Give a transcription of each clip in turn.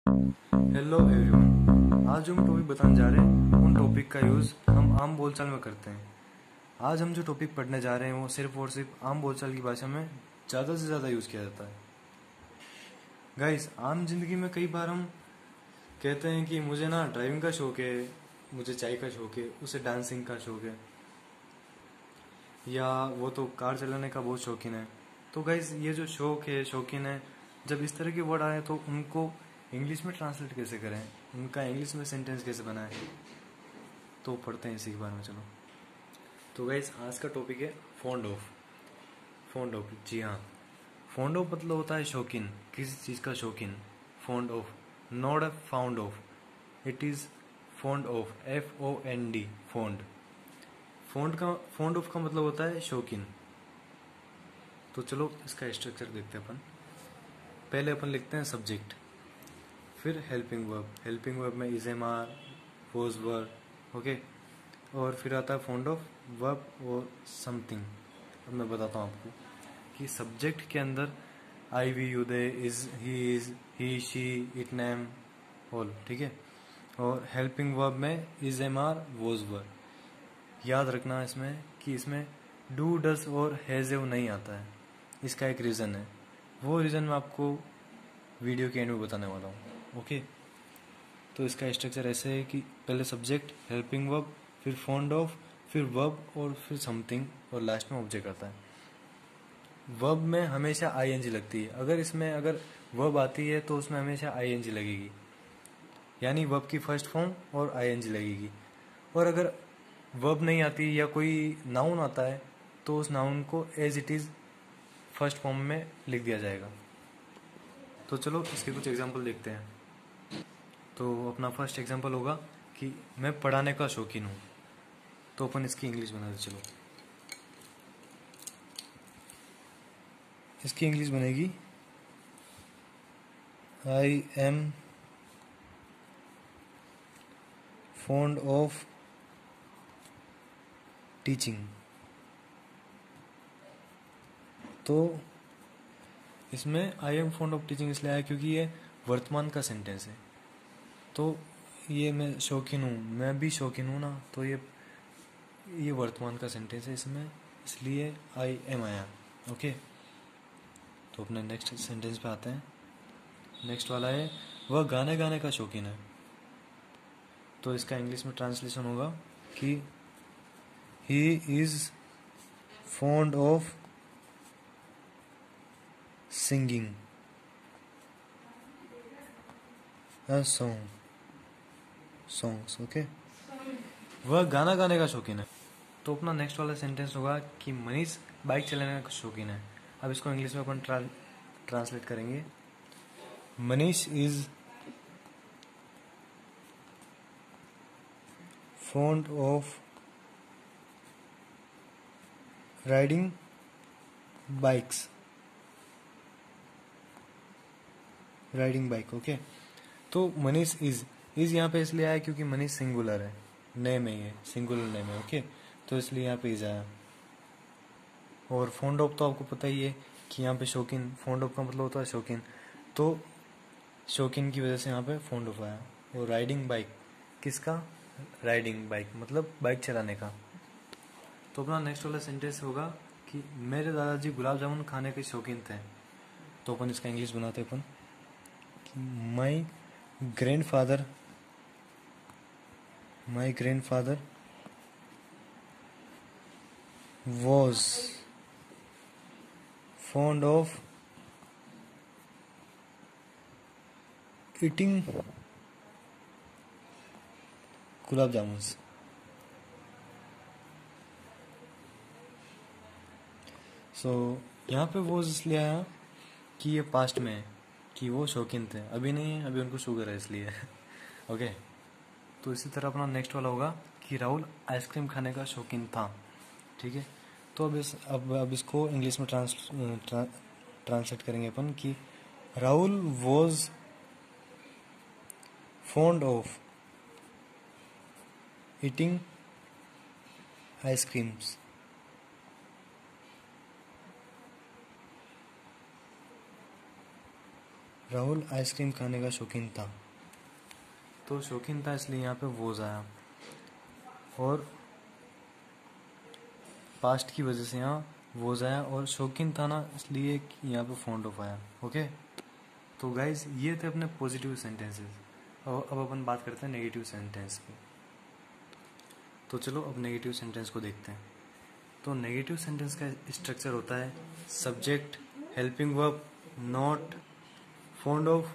Hello everyone, आज हम topic बताने जा रहे हैं उन टॉपिक का यूज़ हम आम बोलचाल में करते हैं। आज हम जो टॉपिक पढ़ने जा रहे हैं वो सिर्फ और सिर्फ आम बोलचाल की भाषा में ज़्यादा से ज़्यादा यूज़ किया जाता है। गाइस, आम जिंदगी में कई बार हम कहते हैं कि मुझे ना ड्राइविंग का शौक है, मुझे चाय का शौक है, उसे डांसिंग का शौक है, या वो तो कार चलाने का बहुत शौकीन है। तो गाइस, ये जो शौक है, शौकीन है, जब इस तरह के वर्ड आए तो उनको इंग्लिश में ट्रांसलेट कैसे करें, उनका इंग्लिश में सेंटेंस कैसे बनाएं, तो पढ़ते हैं इसी के बारे में। चलो, तो गाइस, आज का टॉपिक है फॉन्ड ऑफ। फॉन्ड ऑफ, जी हाँ, फॉन्ड ऑफ मतलब होता है शौकीन, किसी चीज़ का शौकीन। Fond of, not a found of, it is fond of, FOND, fond. Fond of का मतलब होता है शौकीन। तो चलो इसका स्ट्रक्चर देखते हैं अपन। पहले अपन लिखते हैं सब्जेक्ट, फिर हेल्पिंग वर्ब। हेल्पिंग वर्ब में is am are, was were, okay. और फिर आता है फॉन्ड ऑफ वर्ब और समथिंग। अब मैं बताता हूँ आपको कि सब्जेक्ट के अंदर I, we, you, they, is, he, she, it, name, all, ठीक है। और हेल्पिंग वर्ब में is am are, was were. याद रखना इसमें कि इसमें डू, डस और हैज एव नहीं आता है। इसका एक रीज़न है, वो रीज़न मैं आपको वीडियो के एंड में बताने वाला हूँ, ओके। तो इसका स्ट्रक्चर ऐसे है कि पहले सब्जेक्ट, हेल्पिंग वर्ब, फिर फॉन्ड ऑफ, फिर वर्ब और फिर समथिंग, और लास्ट में ऑब्जेक्ट आता है। वर्ब में हमेशा ING लगती है। अगर वर्ब आती है तो उसमें हमेशा ING लगेगी, यानी वर्ब की फर्स्ट फॉर्म और ING लगेगी। और अगर वर्ब नहीं आती या कोई नाउन आता है तो उस नाउन को as it is first form में लिख दिया जाएगा। तो चलो इसके कुछ एग्जाम्पल देखते हैं। तो अपना फर्स्ट एग्जाम्पल होगा कि मैं पढ़ाने का शौकीन हूँ। तो अपन इसकी इंग्लिश बना दे। चलो, इसकी इंग्लिश बनेगी I am fond of teaching. तो इसमें I am fond of teaching इसलिए आया क्योंकि ये वर्तमान का सेंटेंस है। तो ये मैं शौकीन हूँ, मैं भी शौकीन हूँ ना, तो ये वर्तमान का सेंटेंस है इसमें, इसलिए आई एम आया, ओके। तो अपने नेक्स्ट सेंटेंस पे आते हैं। नेक्स्ट वाला है वह गाने गाने का शौकीन है। तो इसका इंग्लिश में ट्रांसलेशन होगा कि he is fond of singing a songs, okay. वह गाना गाने का शौकीन है। तो अपना नेक्स्ट वाला सेंटेंस होगा कि मनीष बाइक चलाने का शौकीन है। अब इसको इंग्लिश में अपन ट्रांसलेट करेंगे। Manish is fond of riding bikes, riding bike, okay. तो मनीष इज यहाँ पे इसलिए आया क्योंकि मनीष सिंगुलर है, नेम है, ये सिंगुलर नेम है, ओके। तो इसलिए यहाँ पे इज आया। और फॉन्ड ऑफ तो आपको पता ही है कि यहाँ पे शौकीन, फॉन्ड ऑफ का मतलब होता है शौकीन, तो शौकीन की वजह से यहाँ पे फॉन्ड ऑफ आया। और राइडिंग बाइक, किसका? राइडिंग बाइक मतलब बाइक चलाने का। तो अपना नेक्स्ट वाला सेंटेंस होगा कि मेरे दादाजी गुलाब जामुन खाने के शौकीन थे। तो अपन इसका इंग्लिश बनाते अपन कि माई grandfather was fond of eating gulab jamun. सो यहाँ पे वो इसलिए आया कि ये पास्ट में है, कि वो शौकीन थे, अभी नहीं है, अभी उनको शुगर है इसलिए ओके। तो इसी तरह अपना नेक्स्ट वाला होगा कि राहुल आइसक्रीम खाने का शौकीन था, ठीक है। तो अब इसको इंग्लिश में ट्रांसलेट करेंगे अपन कि Rahul was fond of eating ice creams. Rahul ice cream खाने का शौकीन था। तो शौकीन था इसलिए यहाँ पे वोज आया, और पास्ट की वजह से यहाँ वोज आया, और शौकीन था ना इसलिए यहाँ पे फॉन्ड ऑफ आया। ओके, तो गाइज ये थे अपने पॉजिटिव सेंटेंसेस। अब अपन बात करते हैं नेगेटिव सेंटेंस की। तो चलो अब नेगेटिव सेंटेंस को देखते हैं। तो नेगेटिव सेंटेंस का स्ट्रक्चर होता है subject, helping verb, not, fond of,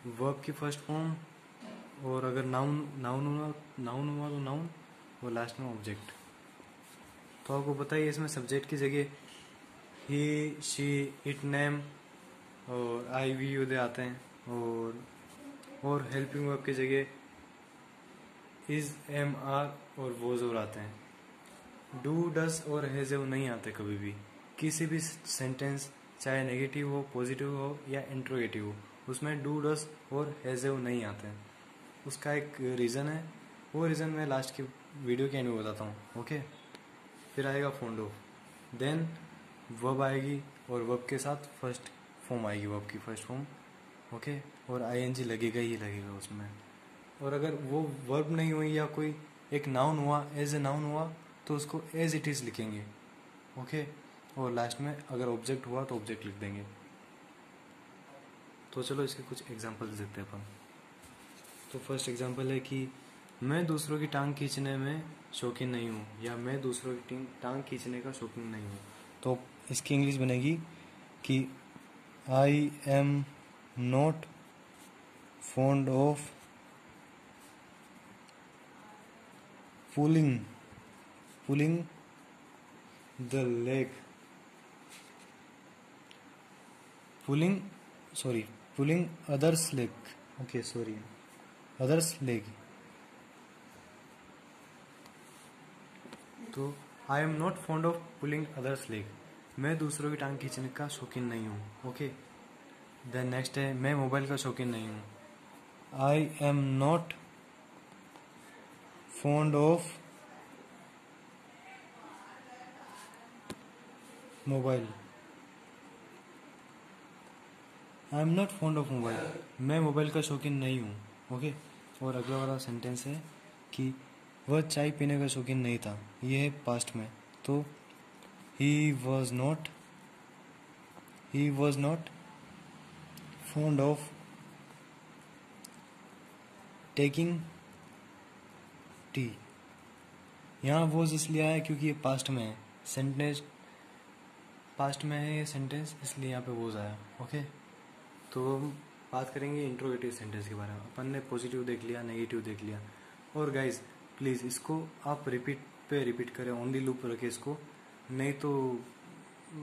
verb की फर्स्ट फॉर्म, और अगर नाउन हुआ तो नाउन, और लास्ट में ऑब्जेक्ट। तो आपको पता ही है इसमें सब्जेक्ट की जगह ही, शी, इट, नेम और आई, वी, यू दे आते हैं, और हेल्पिंग वर्ब की जगह इज, एम, आर और वोज और आते हैं। डू, डस और हैज नहीं आते कभी भी किसी भी सेंटेंस, चाहे नेगेटिव हो, पॉजिटिव हो या इंट्रोगेटिव हो, उसमें डू, डस और हैज नहीं आते हैं। उसका एक रीज़न है, वो रीज़न मैं लास्ट की वीडियो के एंड में बताता हूँ। ओके, फिर आएगा फॉन्ड ऑफ, देन वर्ब आएगी, और वर्ब के साथ फर्स्ट फॉर्म आएगी, वर्ब की फर्स्ट फॉर्म। ओके, और आईएनजी लगेगा ही लगेगा उसमें। और अगर वो वर्ब नहीं हुई या कोई एक नाउन हुआ, एज ए नाउन हुआ, तो उसको एज इट इज़ लिखेंगे। ओके, और लास्ट में अगर ऑब्जेक्ट हुआ तो ऑब्जेक्ट लिख देंगे। तो चलो इसके कुछ एग्जांपल्स देखते हैं अपन। तो फर्स्ट एग्जांपल है कि मैं दूसरों की टांग खींचने में शौकीन नहीं हूँ, या मैं दूसरों की टांग खींचने का शौकीन नहीं हूँ। तो इसकी इंग्लिश बनेगी कि I am not fond of pulling the leg, pulling others leg. Okay, sorry, others leg. तो I am not fond of pulling others leg, मैं दूसरों की टांग खींचने का शौकीन नहीं हूँ। ओके, देन नेक्स्ट है मैं मोबाइल का शौकीन नहीं हूँ। I am not fond of mobile, I am not fond of mobile, मैं मोबाइल का शौकीन नहीं हूँ। ओके, और अगला वाला सेंटेंस है कि वह चाय पीने का शौकीन नहीं था, ये है पास्ट में। तो he was not fond of taking tea. यहाँ वॉज इसलिए आया क्योंकि ये पास्ट में है, सेंटेंस पास्ट में है ये सेंटेंस, इसलिए यहाँ पे वॉज आया। ओके, तो हम बात करेंगे इंट्रोगेटिव सेंटेंस के बारे में। अपन ने पॉजिटिव देख लिया, नेगेटिव देख लिया। और गाइज प्लीज़ इसको आप रिपीट करें, ऑन दी लूप रखें इसको, नहीं तो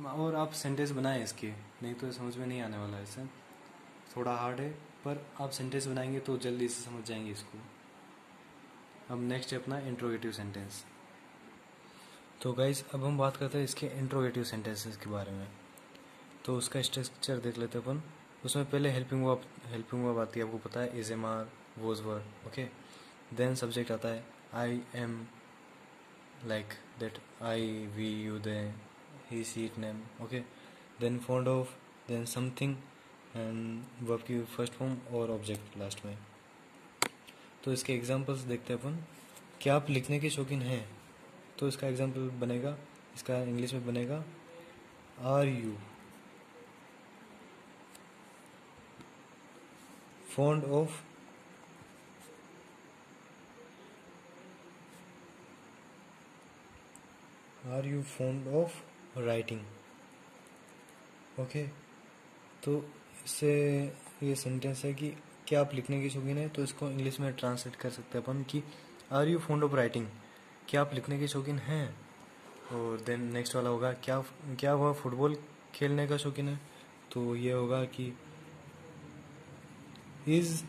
और आप सेंटेंस बनाएं इसके, नहीं तो समझ में नहीं आने वाला है। इससे थोड़ा हार्ड है, पर आप सेंटेंस बनाएंगे तो जल्दी से समझ जाएंगे इसको। अब नेक्स्ट है अपना इंट्रोगेटिव सेंटेंस। तो गाइज अब हम बात करते हैं इसके इंट्रोगेटिव सेंटेंसेस के बारे में। तो उसका स्ट्रक्चर देख लेते हैं अपन। उसमें पहले हेल्पिंग वर्ब आती है, आपको पता है, is, am, are, was, were. Okay, then subject आता है I am, like that, I, we, you, they, he, she, it, name. Okay, then fond of, then something, and verb की फर्स्ट फॉर्म और object last में। तो इसके examples देखते हैं अपन। क्या आप लिखने के शौकीन हैं? तो इसका एग्जांपल बनेगा, इसका इंग्लिश में बनेगा are you fond of writing? Okay, तो इससे ये सेंटेंस है कि क्या आप लिखने की शौकीन है, तो इसको इंग्लिश में ट्रांसलेट कर सकते हैं अपन कि are you fond of writing, क्या आप लिखने के शौकीन हैं। और देन नेक्स्ट वाला होगा क्या वह फुटबॉल खेलने का शौकीन है, तो ये होगा कि is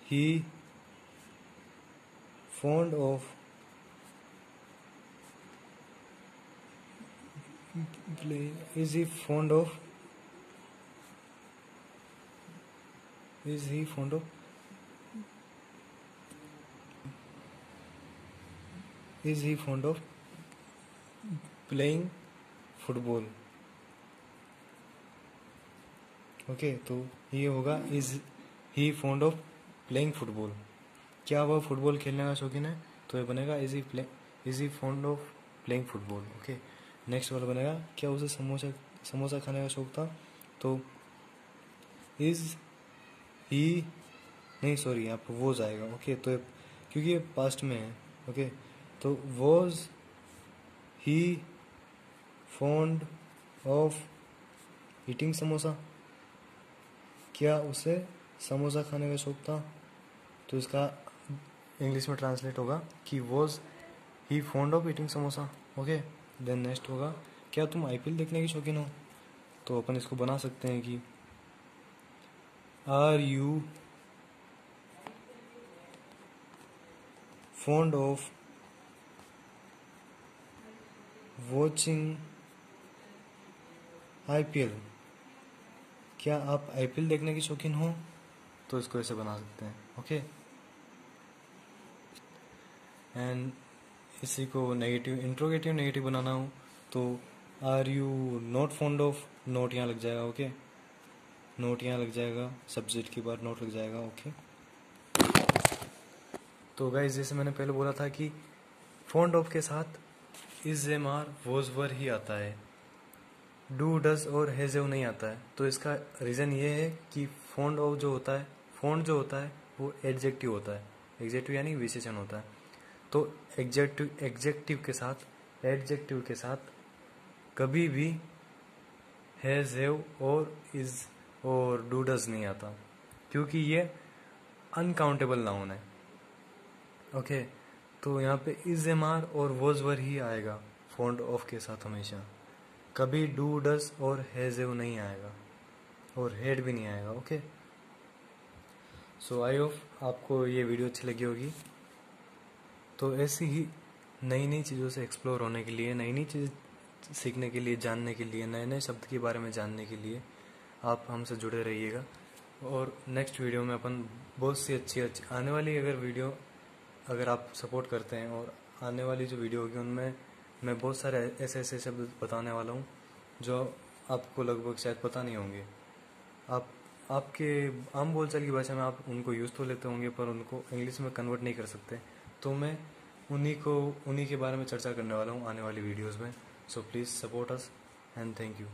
he fond of play is he fond of playing football? Okay, तो ये होगा is he fond of playing football, क्या वह फुटबॉल खेलने का शौकीन है, तो ये बनेगा is he fond of playing football. Okay, next वाला बनेगा क्या उसे समोसा खाने का शौक था, तो इज ही, नहीं सॉरी यहाँ पर वॉज आएगा। ओके, तो क्योंकि ये पास्ट में है। ओके, तो was he fond of eating samosa, क्या उसे समोसा खाने का शौक था, तो इसका इंग्लिश में ट्रांसलेट होगा कि was he fond of eating samosa. Okay, then next होगा क्या तुम आईपीएल देखने की शौकीन हो, तो अपन इसको बना सकते हैं कि are you fond of watching IPL, क्या आप आईपीएल देखने की शौकीन हो, तो इसको ऐसे बना सकते हैं। ओके, एंड इसी को नेगेटिव इंट्रोगेटिव नेगेटिव बनाना हो तो are you not fond of, not यहाँ लग जाएगा। ओके, नोट यहाँ लग जाएगा, सब्जेक्ट के बाद नोट लग जाएगा। ओके, तो गाइस जैसे मैंने पहले बोला था कि फॉन्ड ऑफ के साथ is am are was were ही आता है, डू डज और हैज एव नहीं आता है। तो इसका रीज़न ये है कि फॉन्ड ऑफ जो होता है, फॉन्ड जो होता है वो एडजेक्टिव होता है, एडजेक्टिव यानी विशेषण होता है। तो एडजेक्टिव के साथ कभी भी हैज हैव और इज और डू डज नहीं आता, क्योंकि ये अनकाउंटेबल नाउन है। ओके, तो यहाँ पे इज एम आर और वॉज वर ही आएगा फॉन्ड ऑफ के साथ हमेशा, कभी डू डज और हैज हैव नहीं आएगा और हेड भी नहीं आएगा। ओके, सो आई होप आपको ये वीडियो अच्छी लगी होगी। तो ऐसी ही नई नई चीज़ों से एक्सप्लोर होने के लिए, नई नई चीज़ सीखने के लिए, जानने के लिए, नए नए शब्द के बारे में जानने के लिए आप हमसे जुड़े रहिएगा। और नेक्स्ट वीडियो में अपन बहुत सी अच्छी आने वाली अगर आप सपोर्ट करते हैं, और आने वाली जो वीडियो होगी उनमें मैं बहुत सारे ऐसे ऐसे शब्द बताने वाला हूँ जो आपको लगभग शायद पता नहीं होंगे। आपके आम बोलचाल की भाषा में आप उनको यूज़ तो लेते होंगे, पर उनको इंग्लिश में कन्वर्ट नहीं कर सकते। तो मैं उन्हीं के बारे में चर्चा करने वाला हूँ आने वाली वीडियोस में। So please support us and thank you.